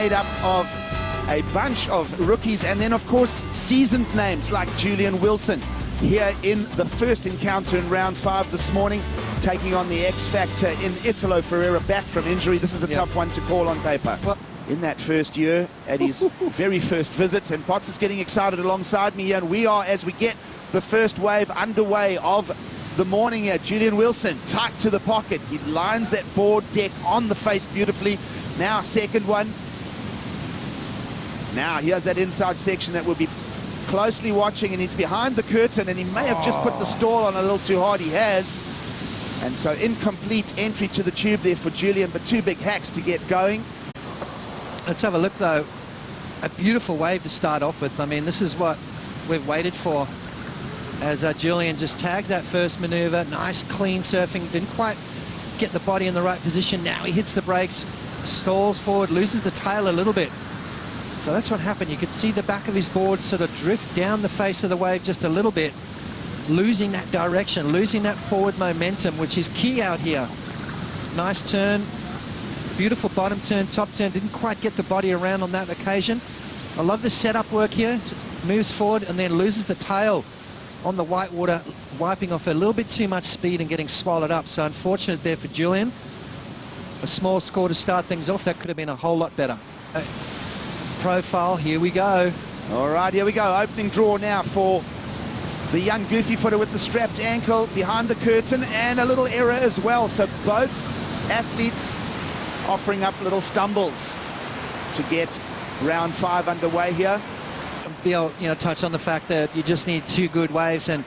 made up of a bunch of rookies and then, of course, seasoned names like Julian Wilson here in the first encounter in round 5 this morning, taking on the X Factor in Italo Ferreira, back from injury. This is a tough one to call on paper. Well, in that first year, at his very first visit, and Potts is getting excited alongside me here, and we are, as we get the first wave underway of the morning here. Julian Wilson tight to the pocket. He lines that board deck on the face beautifully. Now, second one. Now, here's that inside section that we'll be closely watching, and he's behind the curtain, and he may have just put the stall on a little too hard. He has. And so incomplete entry to the tube there for Julian, but 2 big hacks to get going. Let's have a look, though. A beautiful wave to start off with. I mean, this is what we've waited for, as Julian just tags that first maneuver. Nice, clean surfing. Didn't quite get the body in the right position. Now he hits the brakes, stalls forward, loses the tail a little bit. So that's what happened. You could see the back of his board sort of drift down the face of the wave just a little bit, losing that direction, losing that forward momentum, which is key out here. Nice turn, beautiful bottom turn, top turn. Didn't quite get the body around on that occasion. I love the setup work here. Moves forward and then loses the tail on the white water, wiping off a little bit too much speed and getting swallowed up. So unfortunate there for Julian. A small score to start things off. That could have been a whole lot better. Profile, here we go. All right, here we go. Opening draw now for the young goofy footer with the strapped ankle behind the curtain, and a little error as well. So both athletes offering up little stumbles to get round 5 underway here. Bill, touch on the fact that you just need 2 good waves, and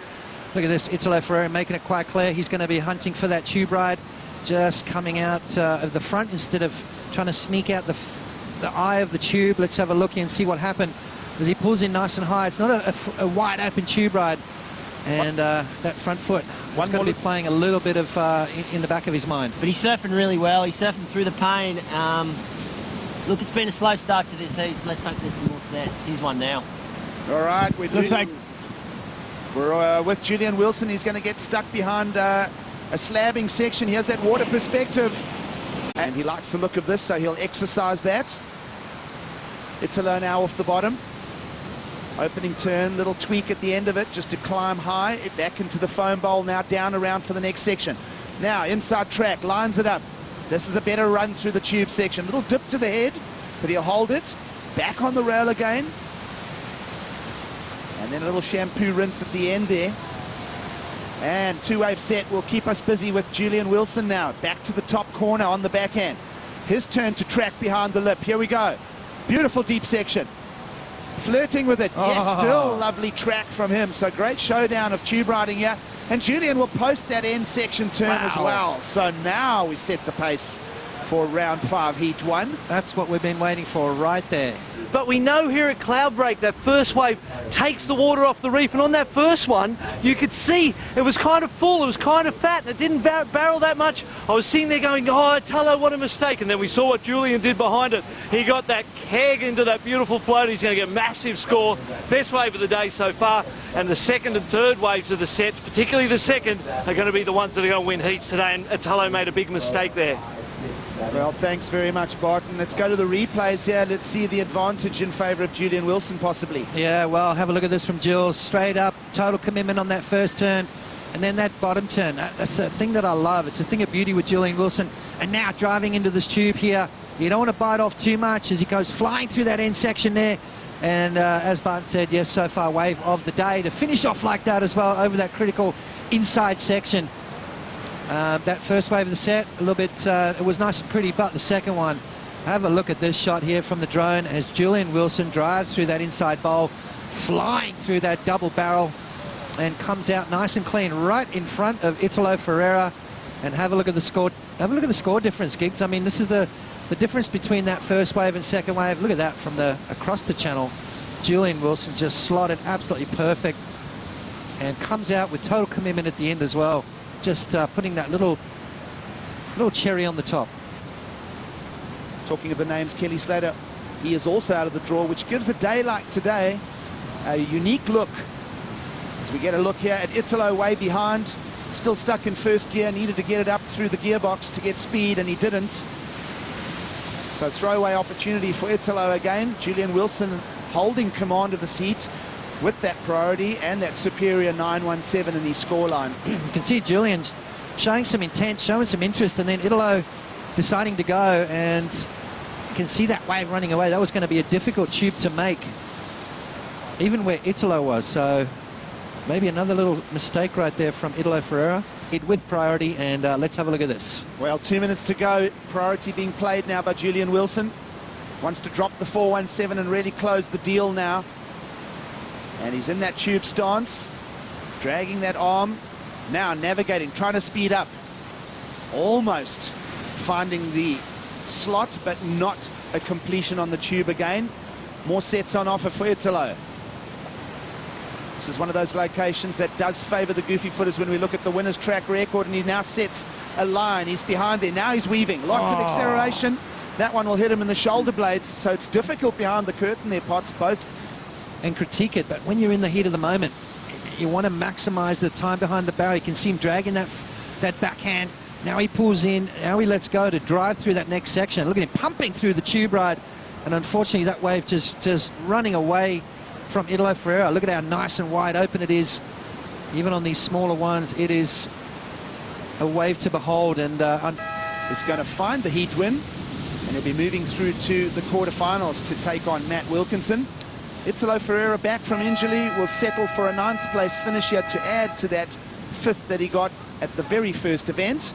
look at this, Italo Ferreira making it quite clear he's going to be hunting for that tube ride, just coming out of the front instead of trying to sneak out the eye of the tube. Let's have a look and see what happened as he pulls in nice and high. It's not a wide open tube ride, and that front foot is going to be playing a little bit of in the back of his mind. But he's surfing really well. He's surfing through the pain. Look, it's been a slow start to this heat. Let's hope there's some more sets. Here's one now. All right, we're with Julian Wilson. He's going to get stuck behind a slabbing section. He has that water perspective, and he likes the look of this, so he'll exercise that. Italo now off the bottom. Opening turn, little tweak at the end of it, just to climb high, back into the foam bowl, now down around for the next section. Now, inside track, lines it up. This is a better run through the tube section. Little dip to the head, but he'll hold it. Back on the rail again. And then a little shampoo rinse at the end there. And 2-wave set will keep us busy with Julian Wilson now. Back to the top corner on the backhand. His turn to track behind the lip. Here we go. Beautiful deep section. Flirting with it. Yes, still lovely track from him. So great showdown of tube riding here. And Julian will post that end section turn as well. So now we set the pace for round 5, heat 1. That's what we've been waiting for right there. But we know here at Cloudbreak that first wave takes the water off the reef, and on that first one you could see it was kind of full, it was kind of fat, and it didn't barrel that much. I was sitting there going, oh, Italo, what a mistake. And then we saw what Julian did behind it. He got that keg into that beautiful float. He's going to get a massive score. Best wave of the day so far, and the second and third waves of the sets, particularly the second, are going to be the ones that are going to win heats today, and Italo made a big mistake there. Well, thanks very much, Barton. Let's go to the replays here. Let's see the advantage in favour of Julian Wilson, possibly. Yeah, well, have a look at this from Jules. Straight up, total commitment on that first turn, and then that bottom turn. That's the thing that I love. It's a thing of beauty with Julian Wilson. And now driving into this tube here. You don't want to bite off too much as he goes flying through that end section there. And as Barton said, yes, so far wave of the day to finish off like that as well over that critical inside section. That first wave of the set, a little bit, it was nice and pretty, but the second one, have a look at this shot here from the drone as Julian Wilson drives through that inside bowl, flying through that double barrel, and comes out nice and clean right in front of Italo Ferreira. And have a look at the score. Have a look at the score difference, Giggs. I mean, this is the difference between that first wave and second wave. Look at that from across the channel. Julian Wilson just slotted absolutely perfect and comes out with total commitment at the end as well. Just putting that little cherry on the top. Talking of the names, Kelly Slater, he is also out of the draw, which gives a day like today a unique look. As we get a look here at Italo way behind, still stuck in first gear, needed to get it up through the gearbox to get speed, and he didn't. So throwaway opportunity for Italo again. Julian Wilson holding command of the seat with that priority and that superior 917 in his scoreline. You can see Julian showing some intent, showing some interest, and then Italo deciding to go, and you can see that wave running away. That was going to be a difficult tube to make, even where Italo was. So maybe another little mistake right there from Italo Ferreira. With priority, and let's have a look at this. Well, 2 minutes to go. Priority being played now by Julian Wilson. Wants to drop the 417 and really close the deal now. And he's in that tube stance, dragging that arm. Now navigating, trying to speed up. Almost finding the slot, but not a completion on the tube again. More sets on offer for Italo. This is one of those locations that does favour the goofy footers when we look at the winner's track record, and he now sets a line. He's behind there. Now he's weaving. Lots of acceleration. That one will hit him in the shoulder blades, so it's difficult behind the curtain there, Potts, both. And critique it, but when you're in the heat of the moment, you want to maximise the time behind the barrel. You can see him dragging that backhand. Now he pulls in. Now he lets go to drive through that next section. Look at him pumping through the tube ride, and unfortunately that wave just running away from Italo Ferreira. Look at how nice and wide open it is. Even on these smaller ones, it is a wave to behold. And is going to find the heat win, and he'll be moving through to the quarterfinals to take on Matt Wilkinson. Italo Ferreira, back from injury, will settle for a 9th place finish here to add to that 5th that he got at the very first event.